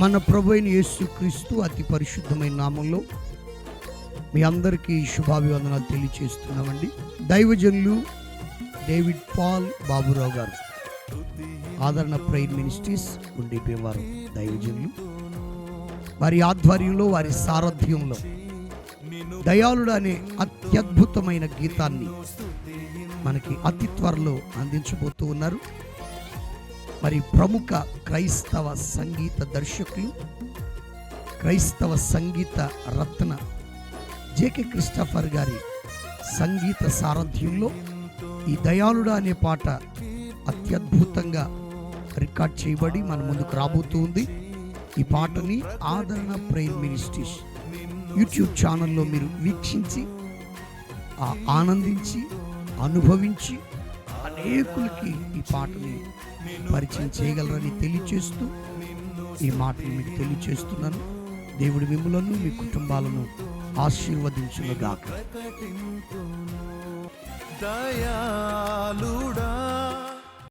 మన ప్రభు అయిన యేసుక్రీస్తు అతి పరిశుద్ధమైన నామంలో మీ అందరికీ శుభాభివందనాలు తెలియచేస్తున్నామండి. దైవజనులు డేవిడ్ పాల్ బాబురావు గారు, ఆదరణ ప్రేయర్ మినిస్ట్రీస్ ఉండి భీమవరం దైవజనులు, వారి ఆధ్వర్యంలో వారి సారథ్యంలో దయాళుడు అనే అత్యద్భుతమైన గీతాన్ని మనకి అతి త్వరలో అందించబోతూ ఉన్నారు. మరి ప్రముఖ క్రైస్తవ సంగీత దర్శకులు, క్రైస్తవ సంగీత రత్న జేకే క్రిస్టఫర్ గారి సంగీత సారథ్యంలో ఈ దయాళుడు అనే పాట అత్యద్భుతంగా రికార్డ్ చేయబడి మన ముందుకు రాబోతూ ఉంది. ఈ పాటని ఆదరణ ప్రేయర్ మినిస్ట్రీస్ యూట్యూబ్ ఛానల్లో మీరు వీక్షించి ఆనందించి అనుభవించి అనేకులకి ఈ పాటని పరిచయం చేయగలరని తెలియచేస్తూ ఈ మాటలు మీకు తెలియచేస్తున్నాను. దేవుడు మిమ్ములను మీ కుటుంబాలను ఆశీర్వదించునుగాక. దయాళుడా